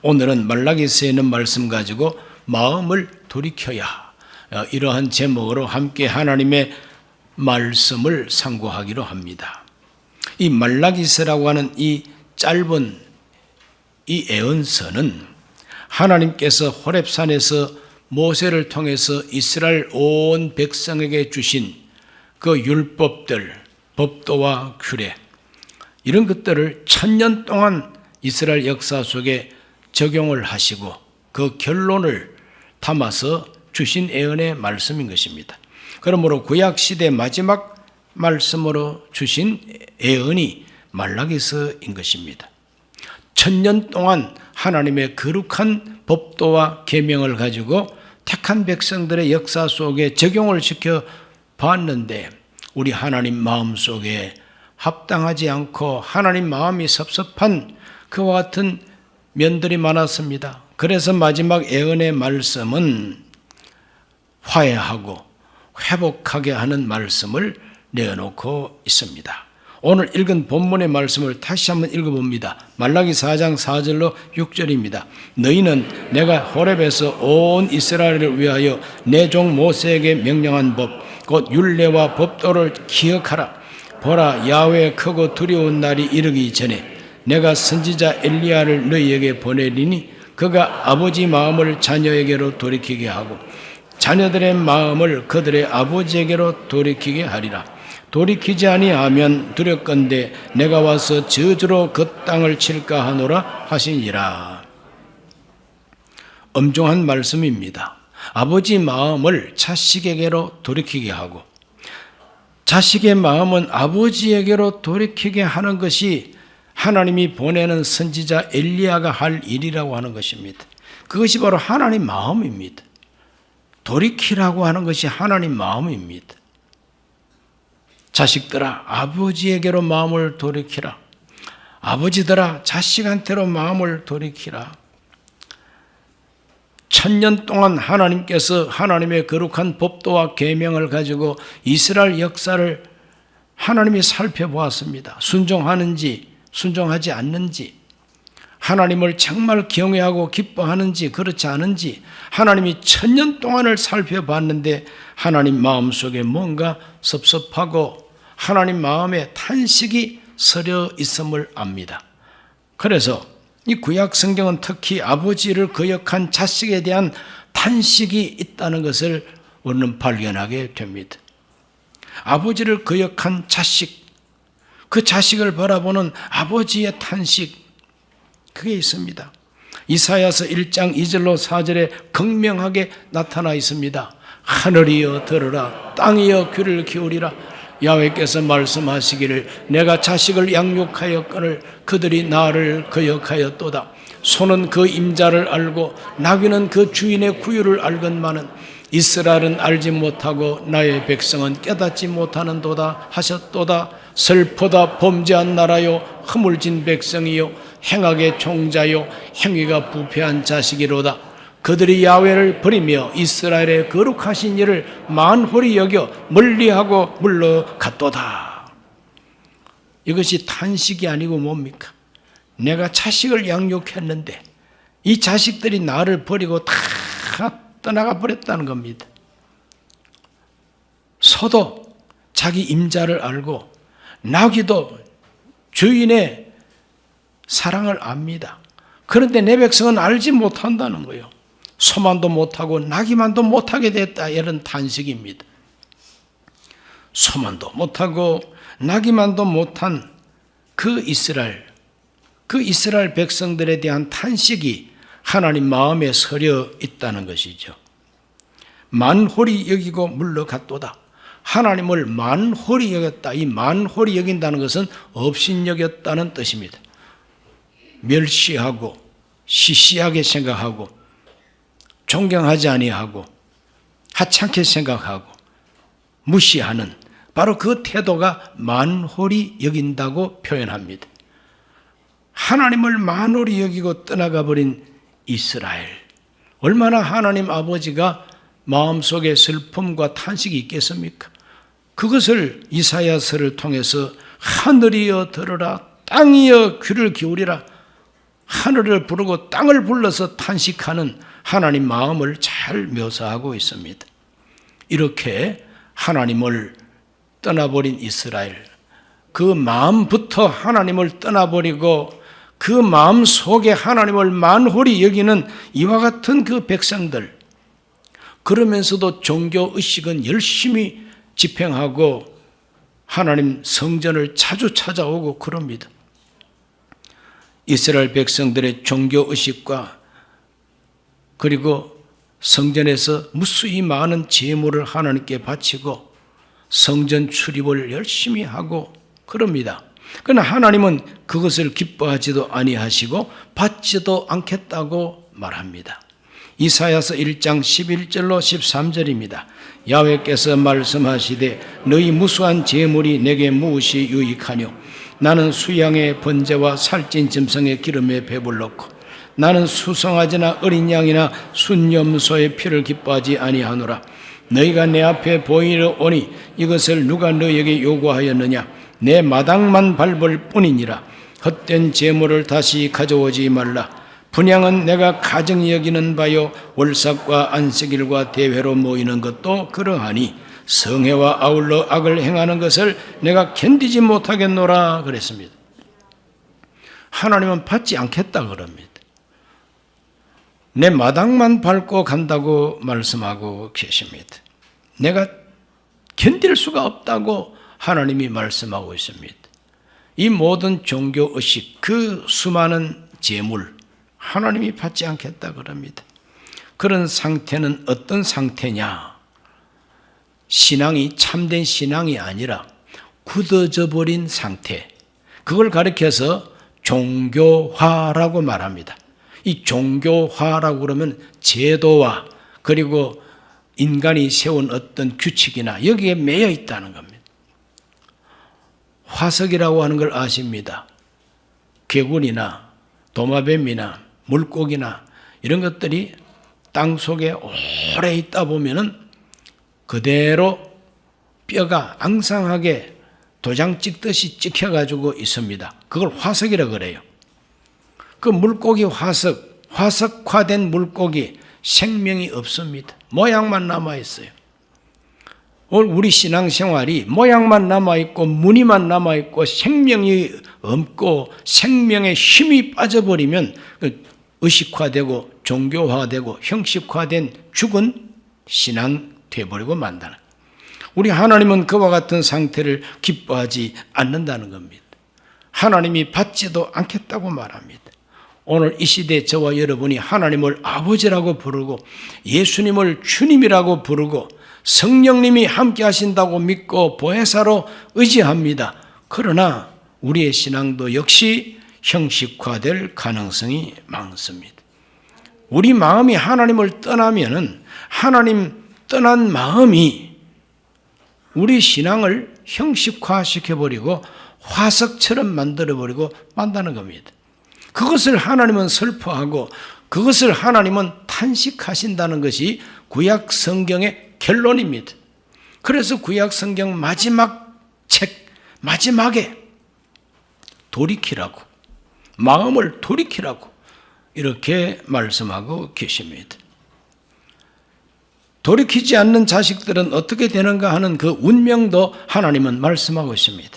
오늘은 말라기서에 있는 말씀 가지고 마음을 돌이켜야, 이러한 제목으로 함께 하나님의 말씀을 상고하기로 합니다. 이 말라기서라고 하는 이 짧은 이 예언서는 하나님께서 호렙산에서 모세를 통해서 이스라엘 온 백성에게 주신 그 율법들, 법도와 규례, 이런 것들을 1000년 동안 이스라엘 역사 속에 적용을 하시고 그 결론을 담아서 주신 예언의 말씀인 것입니다. 그러므로 구약시대 마지막 말씀으로 주신 예언이 말라기서인 것입니다. 1000년 동안 하나님의 거룩한 법도와 계명을 가지고 택한 백성들의 역사 속에 적용을 시켜 봤는데 우리 하나님 마음속에 합당하지 않고 하나님 마음이 섭섭한 그와 같은 면들이 많았습니다. 그래서 마지막 예언의 말씀은 화해하고 회복하게 하는 말씀을 내어놓고 있습니다. 오늘 읽은 본문의 말씀을 다시 한번 읽어봅니다. 말라기 4장 4절로 6절입니다. 너희는 내가 호렙에서 온 이스라엘을 위하여 내 종 모세에게 명령한 법 곧 율례와 법도를 기억하라. 보라, 야훼의 크고 두려운 날이 이르기 전에 내가 선지자 엘리야를 너희에게 보내리니 그가 아버지 마음을 자녀에게로 돌이키게 하고 자녀들의 마음을 그들의 아버지에게로 돌이키게 하리라. 돌이키지 아니하면 두렵건대 내가 와서 저주로 그 땅을 칠까 하노라 하시니라. 엄중한 말씀입니다. 아버지 마음을 자식에게로 돌이키게 하고 자식의 마음은 아버지에게로 돌이키게 하는 것이 하나님이 보내는 선지자 엘리야가 할 일이라고 하는 것입니다. 그것이 바로 하나님 마음입니다. 돌이키라고 하는 것이 하나님 마음입니다. 자식들아, 아버지에게로 마음을 돌이키라. 아버지들아, 자식한테로 마음을 돌이키라. 1000년 동안 하나님께서 하나님의 거룩한 법도와 계명을 가지고 이스라엘 역사를 하나님이 살펴보았습니다. 순종하는지 순종하지 않는지, 하나님을 정말 경외하고 기뻐하는지 그렇지 않은지 하나님이 1000년 동안을 살펴봤는데 하나님 마음속에 뭔가 섭섭하고 하나님 마음에 탄식이 서려 있음을 압니다. 그래서 이 구약 성경은 특히 아버지를 거역한 자식에 대한 탄식이 있다는 것을 우리는 발견하게 됩니다. 아버지를 거역한 자식, 그 자식을 바라보는 아버지의 탄식, 그게 있습니다. 이사야서 1장 2절로 4절에 극명하게 나타나 있습니다. 하늘이여 들으라, 땅이여 귀를 기울이라. 야훼께서 말씀하시기를 내가 자식을 양육하였거늘 그들이 나를 거역하였도다. 소는 그 임자를 알고 나귀는 그 주인의 구유를 알건만은 이스라엘은 알지 못하고 나의 백성은 깨닫지 못하는도다 하셨도다. 슬프다 범죄한 나라요 허물진 백성이요 행악의 종자요 행위가 부패한 자식이로다. 그들이 야훼를 버리며 이스라엘의 거룩하신 일을 만홀히 여겨 멀리하고 물러갔도다. 이것이 탄식이 아니고 뭡니까? 내가 자식을 양육했는데 이 자식들이 나를 버리고 다 떠나가 버렸다는 겁니다. 소도 자기 임자를 알고 나귀도 주인의 사랑을 압니다. 그런데 내 백성은 알지 못한다는 거예요. 소만도 못하고 나귀만도 못하게 됐다, 이런 탄식입니다. 소만도 못하고 나귀만도 못한 그 이스라엘 백성들에 대한 탄식이 하나님 마음에 서려 있다는 것이죠. 만홀히 여기고 물러갔도다. 하나님을 만홀히 여겼다. 이 만홀히 여긴다는 것은 업신여겼다는 뜻입니다. 멸시하고 시시하게 생각하고 존경하지 아니하고 하찮게 생각하고 무시하는 바로 그 태도가 만홀히 여긴다고 표현합니다. 하나님을 만홀히 여기고 떠나가 버린 이스라엘, 얼마나 하나님 아버지가 마음속에 슬픔과 탄식이 있겠습니까? 그것을 이사야서를 통해서 하늘이여 들으라, 땅이여 귀를 기울이라, 하늘을 부르고 땅을 불러서 탄식하는 하나님 마음을 잘 묘사하고 있습니다. 이렇게 하나님을 떠나버린 이스라엘, 그 마음부터 하나님을 떠나버리고 그 마음 속에 하나님을 만홀히 여기는 이와 같은 그 백성들, 그러면서도 종교의식은 열심히 집행하고 하나님 성전을 자주 찾아오고 그럽니다. 이스라엘 백성들의 종교의식과 그리고 성전에서 무수히 많은 제물을 하나님께 바치고 성전 출입을 열심히 하고 그럽니다. 그러나 하나님은 그것을 기뻐하지도 아니하시고 받지도 않겠다고 말합니다. 이사야서 1장 11절로 13절입니다. 야훼께서 말씀하시되 너희 무수한 제물이 내게 무엇이 유익하뇨? 나는 수양의 번제와 살찐 짐승의 기름에 배불렀고 나는 수송아지나 어린 양이나 순염소의 피를 기뻐하지 아니하노라. 너희가 내 앞에 보이러 오니 이것을 누가 너희에게 요구하였느냐? 내 마당만 밟을 뿐이니라. 헛된 제물을 다시 가져오지 말라. 분향은 내가 가증히 여기는 바요 월삭과 안식일과 대회로 모이는 것도 그러하니 성회와 아울러 악을 행하는 것을 내가 견디지 못하겠노라 그랬습니다. 하나님은 받지 않겠다 그럽니다. 내 마당만 밟고 간다고 말씀하고 계십니다. 내가 견딜 수가 없다고 하나님이 말씀하고 있습니다. 이 모든 종교의식, 그 수많은 제물, 하나님이 받지 않겠다 그럽니다. 그런 상태는 어떤 상태냐? 신앙이 참된 신앙이 아니라 굳어져 버린 상태, 그걸 가리켜서 종교화라고 말합니다. 이 종교화라고 그러면 제도와 그리고 인간이 세운 어떤 규칙이나 여기에 매여 있다는 겁니다. 화석이라고 하는 걸 아십니다. 개구리나 도마뱀이나 물고기나 이런 것들이 땅 속에 오래 있다 보면은 그대로 뼈가 앙상하게 도장 찍듯이 찍혀가지고 있습니다. 그걸 화석이라고 그래요. 그 물고기 화석화된 물고기 생명이 없습니다. 모양만 남아있어요. 우리 신앙생활이 모양만 남아있고 무늬만 남아있고 생명이 없고 생명의 힘이 빠져버리면 의식화되고 종교화되고 형식화된 죽은 신앙 되어버리고 만다는. 우리 하나님은 그와 같은 상태를 기뻐하지 않는다는 겁니다. 하나님이 받지도 않겠다고 말합니다. 오늘 이 시대에 저와 여러분이 하나님을 아버지라고 부르고 예수님을 주님이라고 부르고 성령님이 함께 하신다고 믿고 보혜사로 의지합니다. 그러나 우리의 신앙도 역시 형식화될 가능성이 많습니다. 우리 마음이 하나님을 떠나면은 하나님 떠난 마음이 우리 신앙을 형식화시켜버리고 화석처럼 만들어버리고 만다는 겁니다. 그것을 하나님은 슬퍼하고 그것을 하나님은 탄식하신다는 것이 구약 성경의 결론입니다. 그래서 구약 성경 마지막 책 마지막에 돌이키라고, 마음을 돌이키라고 이렇게 말씀하고 계십니다. 돌이키지 않는 자식들은 어떻게 되는가 하는 그 운명도 하나님은 말씀하고 있습니다.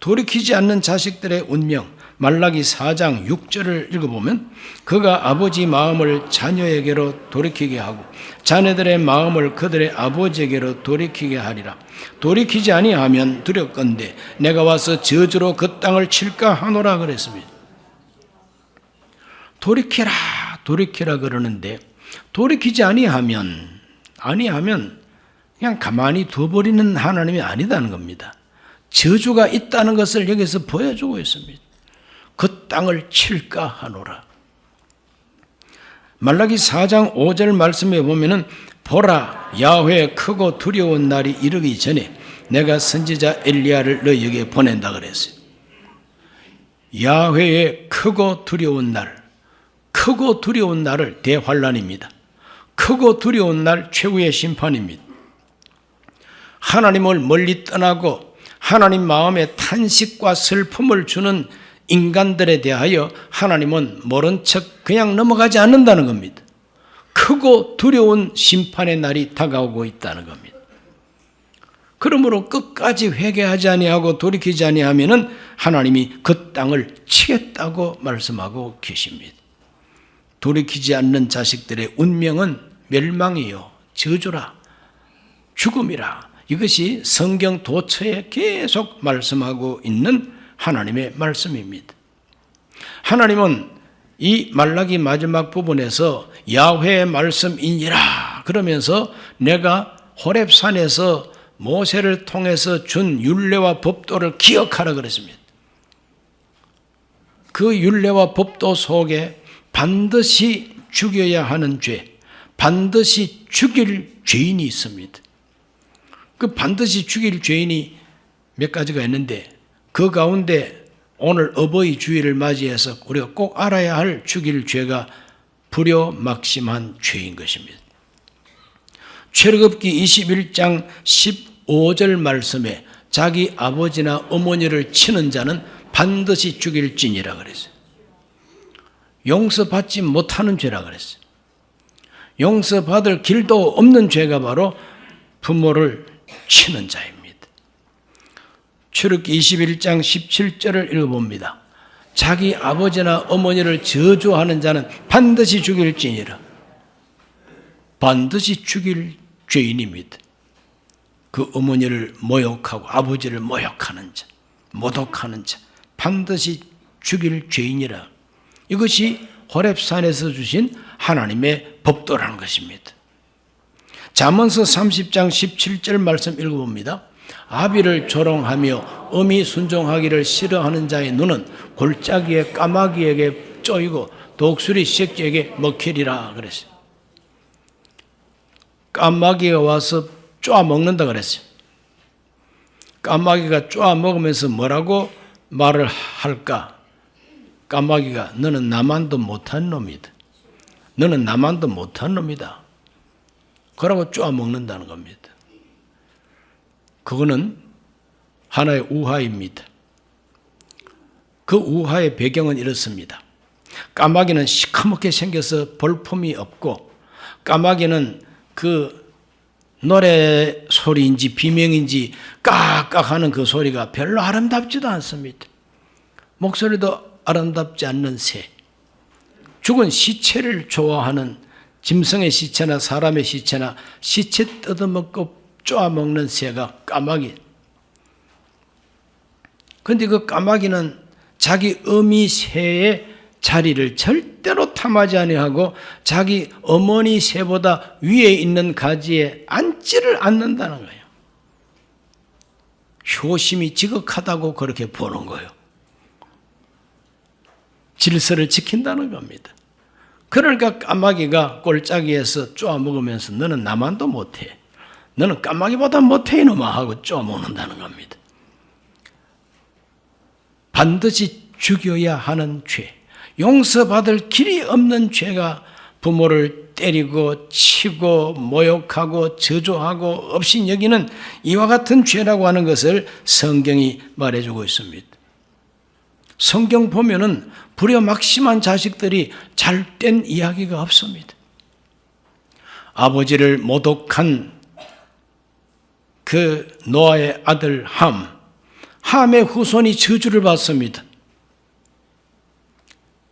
돌이키지 않는 자식들의 운명, 말라기 4장 6절을 읽어보면 그가 아버지 마음을 자녀에게로 돌이키게 하고 자녀들의 마음을 그들의 아버지에게로 돌이키게 하리라. 돌이키지 아니하면 두렵건대 내가 와서 저주로 그 땅을 칠까 하노라 그랬습니다. 돌이켜라 돌이켜라 그러는데 돌이키지 아니하면 그냥 가만히 둬버리는 하나님이 아니다는 겁니다. 저주가 있다는 것을 여기서 보여주고 있습니다. 그 땅을 칠까 하노라. 말라기 4장 5절 말씀에 보면은 보라 야훼의 크고 두려운 날이 이르기 전에 내가 선지자 엘리야를 너희에게 보낸다 그랬어요. 야훼의 크고 두려운 날, 크고 두려운 날을 대환란입니다. 크고 두려운 날 최후의 심판입니다. 하나님을 멀리 떠나고 하나님 마음에 탄식과 슬픔을 주는 인간들에 대하여 하나님은 모른 척 그냥 넘어가지 않는다는 겁니다. 크고 두려운 심판의 날이 다가오고 있다는 겁니다. 그러므로 끝까지 회개하지 아니하고 돌이키지 아니하면은 하나님이 그 땅을 치겠다고 말씀하고 계십니다. 돌이키지 않는 자식들의 운명은 멸망이요, 저주라, 죽음이라. 이것이 성경 도처에 계속 말씀하고 있는 하나님의 말씀입니다. 하나님은 이 말라기 마지막 부분에서 야훼의 말씀이니라 그러면서 내가 호렙산에서 모세를 통해서 준 율례와 법도를 기억하라 그랬습니다. 그 율례와 법도 속에 반드시 죽여야 하는 죄, 반드시 죽일 죄인이 있습니다. 그 반드시 죽일 죄인이 몇 가지가 있는데 그 가운데 오늘 어버이 주일을 맞이해서 우리가 꼭 알아야 할 죽일 죄가 불효막심한 죄인 것입니다. 출애굽기 21장 15절 말씀에 자기 아버지나 어머니를 치는 자는 반드시 죽일지니라 그랬어요. 용서받지 못하는 죄라 그랬어요. 용서받을 길도 없는 죄가 바로 부모를 치는 자입니다. 출애굽기 21장 17절을 읽어봅니다. 자기 아버지나 어머니를 저주하는 자는 반드시 죽일지니라. 반드시 죽일 죄인입니다. 그 어머니를 모욕하고 아버지를 모욕하는 자, 모독하는 자, 반드시 죽일 죄인이라. 이것이 호렙산에서 주신 하나님의 법도라는 것입니다. 잠언서 30장 17절 말씀 읽어봅니다. 아비를 조롱하며 엄히 순종하기를 싫어하는 자의 눈은 골짜기에 까마귀에게 쪼이고 독수리 새끼에게 먹히리라 그랬어요. 까마귀가 와서 쪼아 먹는다 그랬어요. 까마귀가 쪼아 먹으면서 뭐라고 말을 할까? 까마귀가 너는 나만도 못한 놈이다. 너는 나만도 못한 놈이다. 그러고 쪼아 먹는다는 겁니다. 그거는 하나의 우화입니다. 그 우화의 배경은 이렇습니다. 까마귀는 시커멓게 생겨서 볼품이 없고 까마귀는 그 노래 소리인지 비명인지 깍깍하는 그 소리가 별로 아름답지도 않습니다. 목소리도 아름답지 않는 새, 죽은 시체를 좋아하는 짐승의 시체나 사람의 시체나 시체 뜯어먹고 쪼아먹는 새가 까마귀. 그런데 그 까마귀는 자기 어미 새의 자리를 절대로 탐하지 아니하고 자기 어머니 새보다 위에 있는 가지에 앉지를 않는다는 거예요. 효심이 지극하다고 그렇게 보는 거예요. 질서를 지킨다는 겁니다. 그러니까 까마귀가 골짜기에서 쪼아 먹으면서 너는 나만도 못해. 너는 까마귀보다 못해 이놈아 하고 쪼아 먹는다는 겁니다. 반드시 죽여야 하는 죄, 용서받을 길이 없는 죄가 부모를 때리고 치고 모욕하고 저주하고 없인 여기는 이와 같은 죄라고 하는 것을 성경이 말해주고 있습니다. 성경 보면은 불효막심한 자식들이 잘된 이야기가 없습니다. 아버지를 모독한 그 노아의 아들 함의 후손이 저주를 받습니다.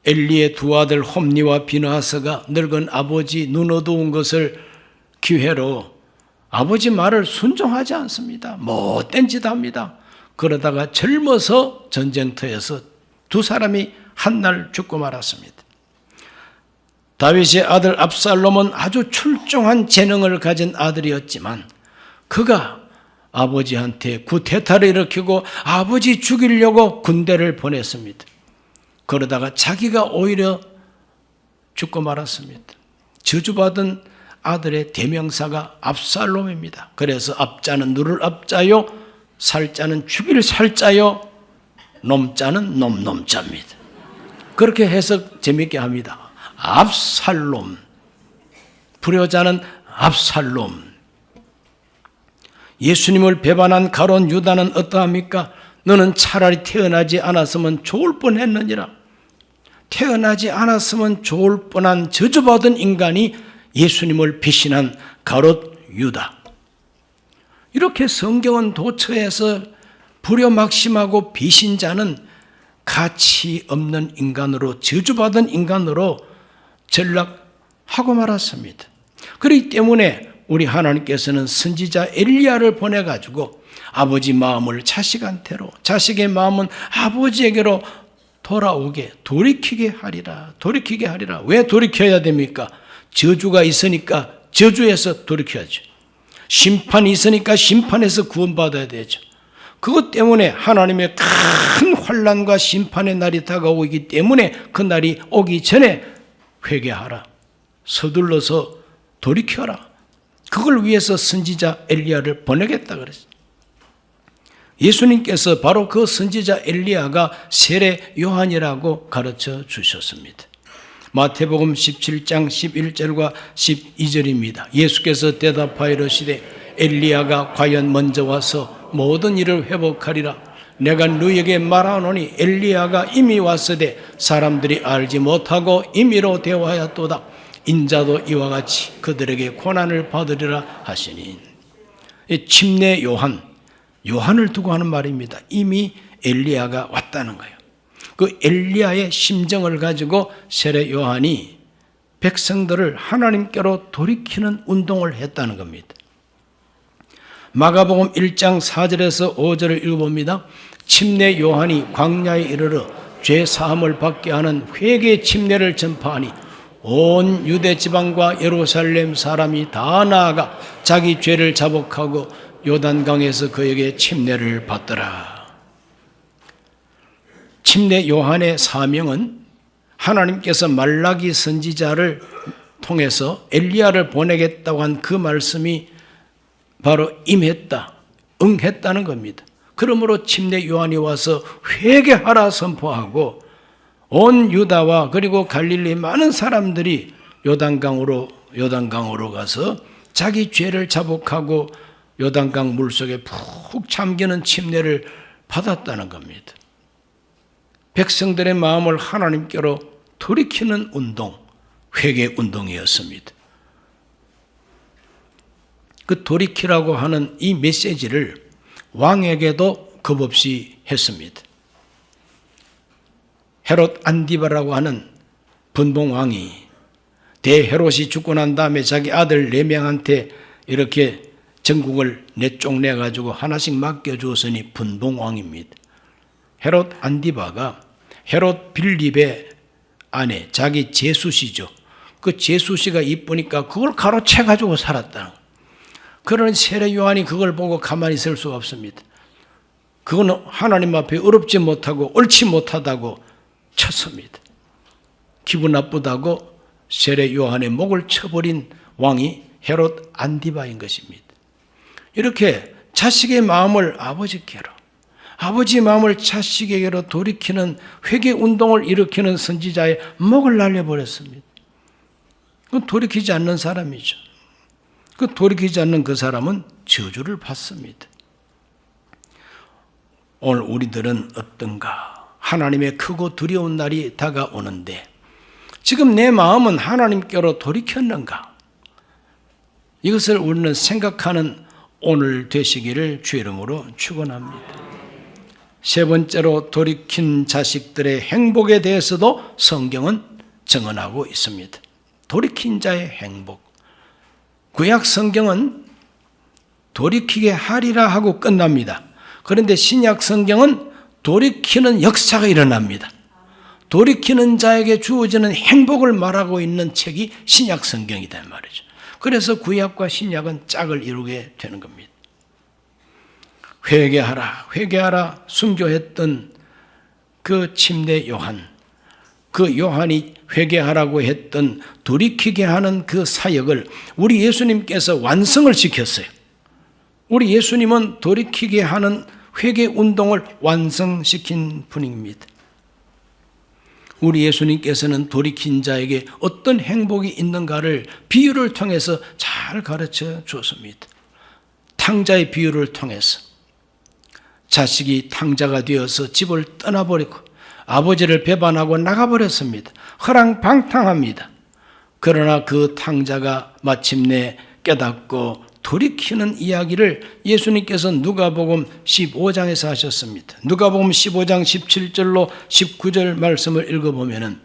엘리의 두 아들 홈니와 비느하스가 늙은 아버지 눈 어두운 것을 기회로 아버지 말을 순종하지 않습니다. 못된 짓 합니다. 그러다가 젊어서 전쟁터에서 두 사람이 한날 죽고 말았습니다. 다윗의 아들 압살롬은 아주 출중한 재능을 가진 아들이었지만 그가 아버지한테 구태타를 일으키고 아버지 죽이려고 군대를 보냈습니다. 그러다가 자기가 오히려 죽고 말았습니다. 저주받은 아들의 대명사가 압살롬입니다. 그래서 압자는 누를 압자요, 살자는 죽일 살자요, 놈자는 놈자입니다. 그렇게 해석 재밌게 합니다. 압살롬, 불효자는 압살롬. 예수님을 배반한 가룟 유다는 어떠합니까? 너는 차라리 태어나지 않았으면 좋을 뻔했느니라. 태어나지 않았으면 좋을 뻔한 저주받은 인간이 예수님을 배신한 가롯 유다. 이렇게 성경은 도처에서 불효막심하고 배신자는 가치 없는 인간으로, 저주받은 인간으로 전락하고 말았습니다. 그렇기 때문에 우리 하나님께서는 선지자 엘리야를 보내가지고 아버지 마음을 자식한테로, 자식의 마음은 아버지에게로 돌아오게, 돌이키게 하리라. 돌이키게 하리라. 왜 돌이켜야 됩니까? 저주가 있으니까 저주에서 돌이켜야죠. 심판이 있으니까 심판에서 구원받아야 되죠. 그것 때문에 하나님의 큰 환난과 심판의 날이 다가오기 때문에 그 날이 오기 전에 회개하라. 서둘러서 돌이켜라. 그걸 위해서 선지자 엘리야를 보내겠다 그랬어요. 예수님께서 바로 그 선지자 엘리야가 세례 요한이라고 가르쳐 주셨습니다. 마태복음 17장 11절과 12절입니다. 예수께서 대답하여 이르시되 엘리야가 과연 먼저 와서 모든 일을 회복하리라. 내가 너희에게 말하노니 엘리야가 이미 왔으되 사람들이 알지 못하고 임의로 대화하였도다. 인자도 이와 같이 그들에게 고난을 받으리라 하시니. 침례 요한을 두고 하는 말입니다. 이미 엘리야가 왔다는 거예요. 그 엘리야의 심정을 가지고 세례 요한이 백성들을 하나님께로 돌이키는 운동을 했다는 겁니다. 마가복음 1장 4절에서 5절을 읽어봅니다. 침례 요한이 광야에 이르러 죄 사함을 받게 하는 회개 침례를 전파하니 온 유대 지방과 예루살렘 사람이 다 나아가 자기 죄를 자복하고 요단강에서 그에게 침례를 받더라. 침례 요한의 사명은 하나님께서 말라기 선지자를 통해서 엘리야를 보내겠다고 한 그 말씀이 바로 임했다, 응했다는 겁니다. 그러므로 침례 요한이 와서 회개하라 선포하고 온 유다와 그리고 갈릴리 많은 사람들이 요단강으로 가서 자기 죄를 자복하고 요단강 물속에 푹 잠기는 침례를 받았다는 겁니다. 백성들의 마음을 하나님께로 돌이키는 운동, 회개 운동이었습니다. 그 돌이키라고 하는 이 메시지를 왕에게도 겁없이 했습니다. 헤롯 안디바라고 하는 분봉왕이 대헤롯이 죽고 난 다음에 자기 아들 4명한테 이렇게 전국을 내쫓내가지고 하나씩 맡겨주었으니 분봉왕입니다. 헤롯 안디바가 헤롯 빌립의 아내, 자기 제수시죠. 그 제수시가 이쁘니까 그걸 가로채가지고 살았다. 그러는 세례 요한이 그걸 보고 가만히 있을 수가 없습니다. 그거는 하나님 앞에 어렵지 못하고 옳지 못하다고 쳤습니다. 기분 나쁘다고 세례 요한의 목을 쳐버린 왕이 헤롯 안디바인 것입니다. 이렇게 자식의 마음을 아버지께로, 아버지의 마음을 자식에게로 돌이키는 회개 운동을 일으키는 선지자의 목을 날려버렸습니다. 그건 돌이키지 않는 사람이죠. 그 돌이키지 않는 그 사람은 저주를 받습니다. 오늘 우리들은 어떤가? 하나님의 크고 두려운 날이 다가오는데 지금 내 마음은 하나님께로 돌이켰는가? 이것을 우리는 생각하는 오늘 되시기를 주의 이름으로 축원합니다. 세 번째로 돌이킨 자식들의 행복에 대해서도 성경은 증언하고 있습니다. 돌이킨 자의 행복. 구약 성경은 돌이키게 하리라 하고 끝납니다. 그런데 신약 성경은 돌이키는 역사가 일어납니다. 돌이키는 자에게 주어지는 행복을 말하고 있는 책이 신약 성경이다 말이죠. 그래서 구약과 신약은 짝을 이루게 되는 겁니다. 회개하라 순교했던 그 침례 요한, 그 요한이 회개하라고 했던 돌이키게 하는 그 사역을 우리 예수님께서 완성을 시켰어요. 우리 예수님은 돌이키게 하는 회개 운동을 완성시킨 분입니다. 우리 예수님께서는 돌이킨 자에게 어떤 행복이 있는가를 비유를 통해서 잘 가르쳐 주었습니다. 탕자의 비유를 통해서 자식이 탕자가 되어서 집을 떠나버리고 아버지를 배반하고 나가버렸습니다. 허랑방탕합니다. 그러나 그 탕자가 마침내 깨닫고 돌이키는 이야기를 예수님께서 누가복음 15장에서 하셨습니다. 누가복음 15장 17절로 19절 말씀을 읽어보면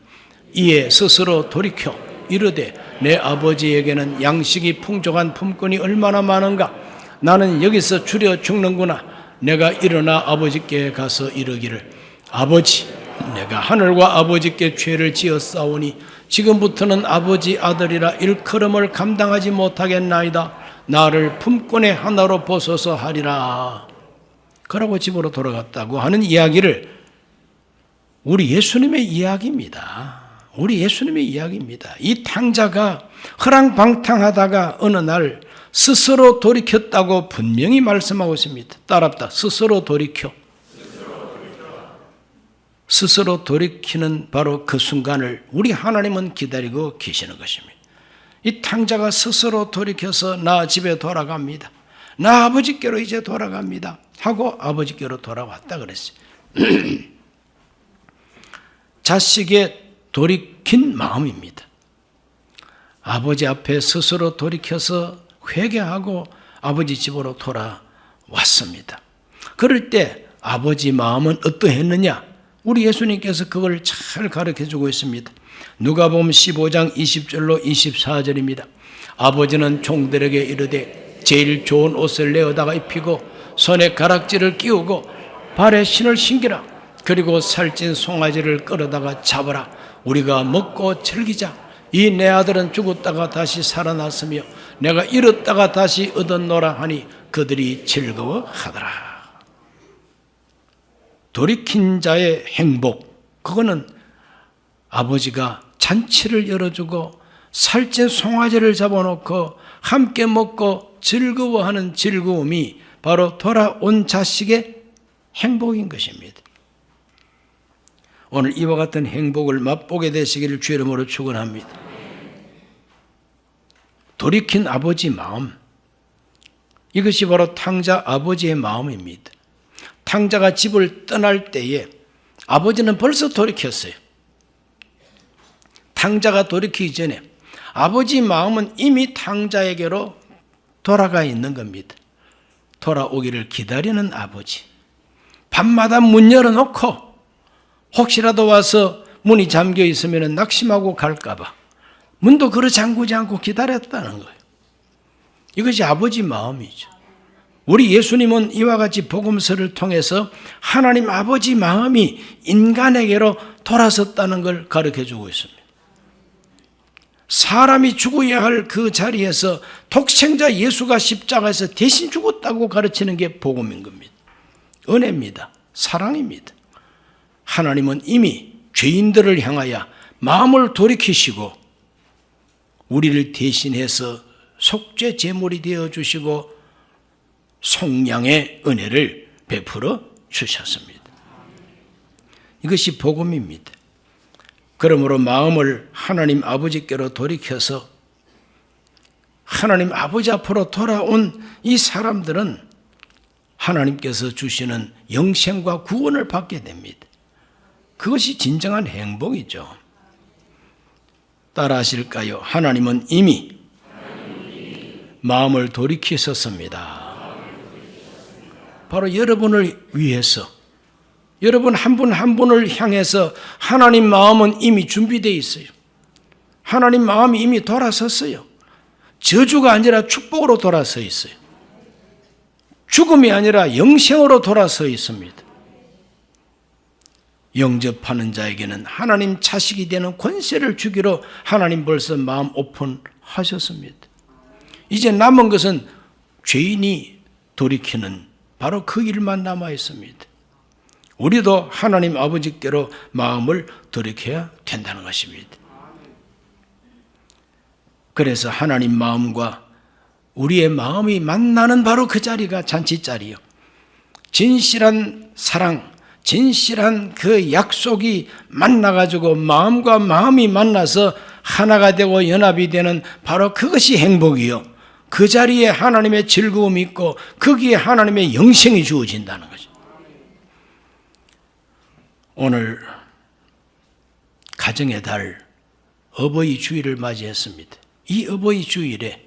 이에 스스로 돌이켜 이르되 내 아버지에게는 양식이 풍족한 품꾼이 얼마나 많은가. 나는 여기서 줄여 죽는구나. 내가 일어나 아버지께 가서 이르기를 아버지, 내가 하늘과 아버지께 죄를 지었사오니 지금부터는 아버지 아들이라 일컬음을 감당하지 못하겠나이다. 나를 품꾼의 하나로 보소서 하리라. 그러고 집으로 돌아갔다고 하는 이야기를 우리 예수님의 이야기입니다. 우리 예수님의 이야기입니다. 이 탕자가 허랑방탕하다가 어느 날 스스로 돌이켰다고 분명히 말씀하고 있습니다. 따랍다. 스스로 돌이켜. 스스로 돌이키는 바로 그 순간을 우리 하나님은 기다리고 계시는 것입니다. 이 탕자가 스스로 돌이켜서 나 집에 돌아갑니다. 나 아버지께로 이제 돌아갑니다. 하고 아버지께로 돌아왔다 그랬어요. 자식의 돌이킨 마음입니다. 아버지 앞에 스스로 돌이켜서 회개하고 아버지 집으로 돌아왔습니다. 그럴 때 아버지 마음은 어떠했느냐? 우리 예수님께서 그걸 잘 가르쳐주고 있습니다. 누가복음 15장 20절로 24절입니다. 아버지는 종들에게 이르되 제일 좋은 옷을 내어다가 입히고 손에 가락지를 끼우고 발에 신을 신기라. 그리고 살찐 송아지를 끌어다가 잡아라. 우리가 먹고 즐기자. 이 내 아들은 죽었다가 다시 살아났으며 내가 잃었다가 다시 얻었노라 하니 그들이 즐거워하더라. 돌이킨 자의 행복, 그거는 아버지가 잔치를 열어주고 살찐 송아지를 잡아놓고 함께 먹고 즐거워하는 즐거움이 바로 돌아온 자식의 행복인 것입니다. 오늘 이와 같은 행복을 맛보게 되시기를 주의 이름으로 축원합니다. 돌이킨 아버지 마음, 이것이 바로 탕자 아버지의 마음입니다. 탕자가 집을 떠날 때에 아버지는 벌써 돌이켰어요. 탕자가 돌이키기 전에 아버지 마음은 이미 탕자에게로 돌아가 있는 겁니다. 돌아오기를 기다리는 아버지. 밤마다 문 열어놓고 혹시라도 와서 문이 잠겨 있으면 낙심하고 갈까봐 문도 걸어 잠그지 않고 기다렸다는 거예요. 이것이 아버지 마음이죠. 우리 예수님은 이와 같이 복음서를 통해서 하나님 아버지 마음이 인간에게로 돌아섰다는 걸 가르쳐주고 있습니다. 사람이 죽어야 할 그 자리에서 독생자 예수가 십자가에서 대신 죽었다고 가르치는 게 복음인 겁니다. 은혜입니다. 사랑입니다. 하나님은 이미 죄인들을 향하여 마음을 돌이키시고 우리를 대신해서 속죄 제물이 되어주시고 속량의 은혜를 베풀어 주셨습니다. 이것이 복음입니다. 그러므로 마음을 하나님 아버지께로 돌이켜서 하나님 아버지 앞으로 돌아온 이 사람들은 하나님께서 주시는 영생과 구원을 받게 됩니다. 그것이 진정한 행복이죠. 따라 하실까요? 하나님은 이미 마음을 돌이키셨습니다. 바로 여러분을 위해서, 여러분 한 분 한 분을 향해서 하나님 마음은 이미 준비되어 있어요. 하나님 마음이 이미 돌아섰어요. 저주가 아니라 축복으로 돌아서 있어요. 죽음이 아니라 영생으로 돌아서 있습니다. 영접하는 자에게는 하나님 자식이 되는 권세를 주기로 하나님 벌써 마음 오픈하셨습니다. 이제 남은 것은 죄인이 돌이키는 바로 그 일만 남아 있습니다. 우리도 하나님 아버지께로 마음을 돌이켜야 된다는 것입니다. 그래서 하나님 마음과 우리의 마음이 만나는 바로 그 자리가 잔치자리요. 진실한 사랑, 진실한 그 약속이 만나가지고 마음과 마음이 만나서 하나가 되고 연합이 되는 바로 그것이 행복이요. 그 자리에 하나님의 즐거움이 있고 거기에 하나님의 영생이 주어진다는 거죠. 오늘 가정의 달 어버이 주일을 맞이했습니다. 이 어버이 주일에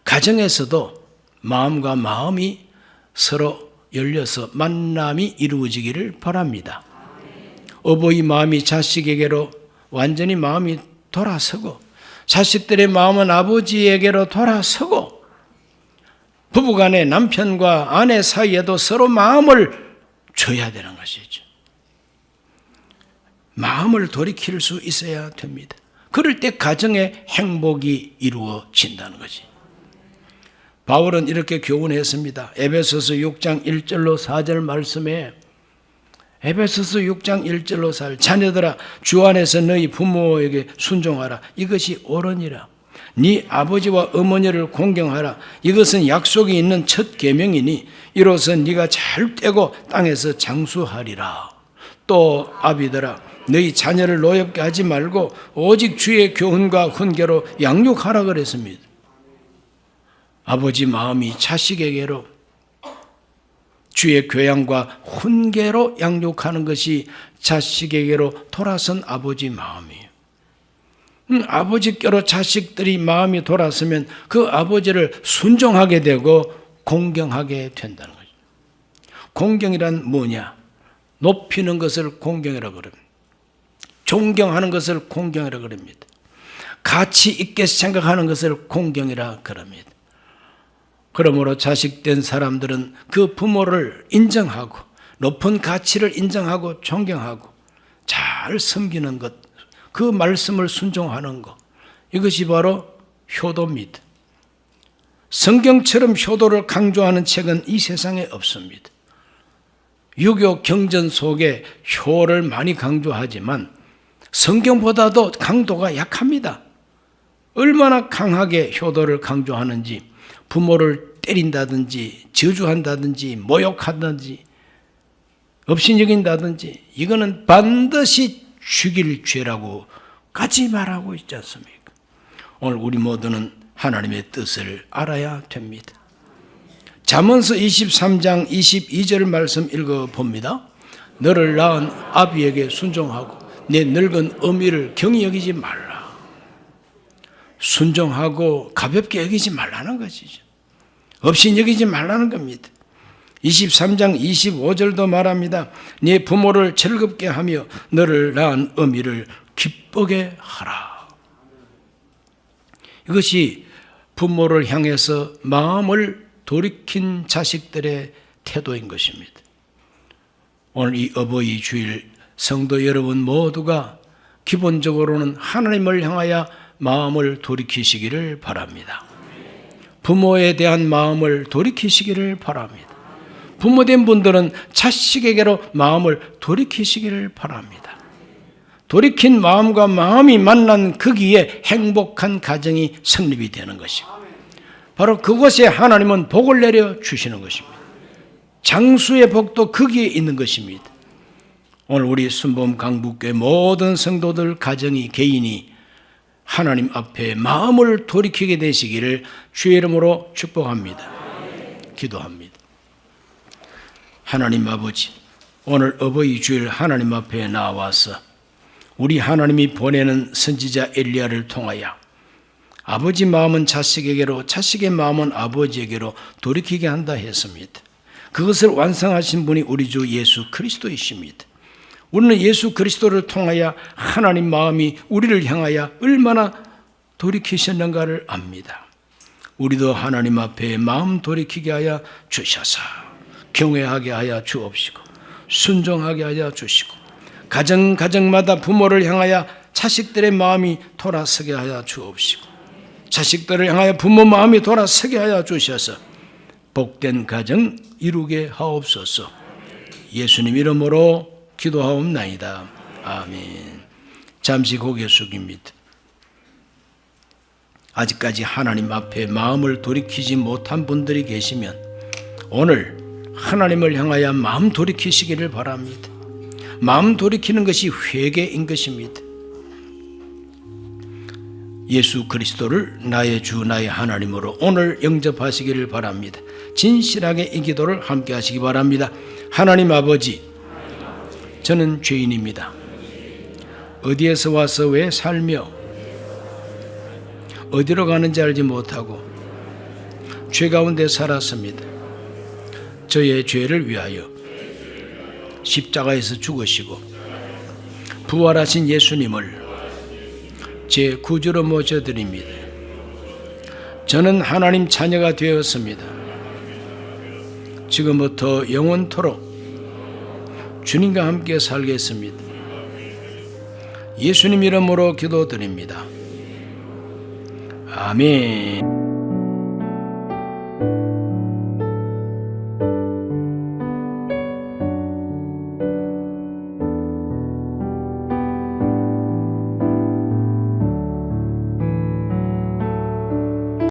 가정에서도 마음과 마음이 서로 열려서 만남이 이루어지기를 바랍니다. 어버이 마음이 자식에게로 완전히 마음이 돌아서고 자식들의 마음은 아버지에게로 돌아서고 부부간에 남편과 아내 사이에도 서로 마음을 줘야 되는 것이죠. 마음을 돌이킬 수 있어야 됩니다. 그럴 때 가정의 행복이 이루어진다는 것이. 바울은 이렇게 교훈했습니다. 에베소서 6장 1절로 4절 말씀에 에베소서 6장 1절로 4절 자녀들아 주 안에서 너희 부모에게 순종하라. 이것이 옳으니라. 네 아버지와 어머니를 공경하라. 이것은 약속이 있는 첫 계명이니 이로써 네가 잘 떼고 땅에서 장수하리라. 또 아비들아 너희 자녀를 노엽게 하지 말고 오직 주의 교훈과 훈계로 양육하라 그랬습니다. 아버지 마음이 자식에게로 주의 교양과 훈계로 양육하는 것이 자식에게로 돌아선 아버지 마음이에요. 아버지께로 자식들이 마음이 돌아서면 그 아버지를 순종하게 되고 공경하게 된다는 거죠. 공경이란 뭐냐? 높이는 것을 공경이라고 그럽니다. 존경하는 것을 공경이라고 그럽니다. 가치 있게 생각하는 것을 공경이라 그럽니다. 그러므로 자식된 사람들은 그 부모를 인정하고 높은 가치를 인정하고 존경하고 잘 섬기는 것, 그 말씀을 순종하는 것, 이것이 바로 효도입니다. 성경처럼 효도를 강조하는 책은 이 세상에 없습니다. 유교 경전 속에 효를 많이 강조하지만 성경보다도 강도가 약합니다. 얼마나 강하게 효도를 강조하는지, 부모를 때린다든지 저주한다든지 모욕한다든지 업신여긴다든지 이거는 반드시 죽일 죄라고 까지 말하고 있지 않습니까? 오늘 우리 모두는 하나님의 뜻을 알아야 됩니다. 잠언서 23장 22절 말씀 읽어봅니다. 너를 낳은 아비에게 순종하고 내 늙은 어미를 경히 여기지 말라. 순종하고 가볍게 여기지 말라는 것이죠. 없이 여기지 말라는 겁니다. 23장 25절도 말합니다. 네 부모를 즐겁게 하며 너를 낳은 어미를 기쁘게 하라. 이것이 부모를 향해서 마음을 돌이킨 자식들의 태도인 것입니다. 오늘 이 어버이 주일 성도 여러분 모두가 기본적으로는 하나님을 향하여 마음을 돌이키시기를 바랍니다. 부모에 대한 마음을 돌이키시기를 바랍니다. 부모된 분들은 자식에게로 마음을 돌이키시기를 바랍니다. 돌이킨 마음과 마음이 만난 거기에 행복한 가정이 성립이 되는 것이고 바로 그곳에 하나님은 복을 내려 주시는 것입니다. 장수의 복도 거기에 있는 것입니다. 오늘 우리 순복음 강북교회 모든 성도들 가정이 개인이 하나님 앞에 마음을 돌이키게 되시기를 주의 이름으로 축복합니다. 기도합니다. 하나님 아버지, 오늘 어버이 주일 하나님 앞에 나와서 우리 하나님이 보내는 선지자 엘리야를 통하여 아버지 마음은 자식에게로 자식의 마음은 아버지에게로 돌이키게 한다 했습니다. 그것을 완성하신 분이 우리 주 예수 그리스도이십니다. 우리는 예수 그리스도를 통하여 하나님 마음이 우리를 향하여 얼마나 돌이키셨는가를 압니다. 우리도 하나님 앞에 마음 돌이키게 하여 주셔서 경외하게 하여 주옵시고 순종하게 하여 주시고 가정마다 부모를 향하여 자식들의 마음이 돌아서게 하여 주옵시고 자식들을 향하여 부모 마음이 돌아서게 하여 주셔서 복된 가정 이루게 하옵소서. 예수님 이름으로 기도하옵나이다. 아멘. 잠시 고개 숙입니다. 아직까지 하나님 앞에 마음을 돌이키지 못한 분들이 계시면 오늘 하나님을 향하여 마음 돌이키시기를 바랍니다. 마음 돌이키는 것이 회개인 것입니다. 예수 그리스도를 나의 주 나의 하나님으로 오늘 영접하시기를 바랍니다. 진실하게 이 기도를 함께 하시기 바랍니다. 하나님 아버지, 저는 죄인입니다. 어디에서 와서 왜 살며 어디로 가는지 알지 못하고 죄 가운데 살았습니다. 저의 죄를 위하여 십자가에서 죽으시고 부활하신 예수님을 제 구주로 모셔드립니다. 저는 하나님 자녀가 되었습니다. 지금부터 영원토록 주님과 함께 살겠습니다. 예수님 이름으로 기도드립니다. 아멘.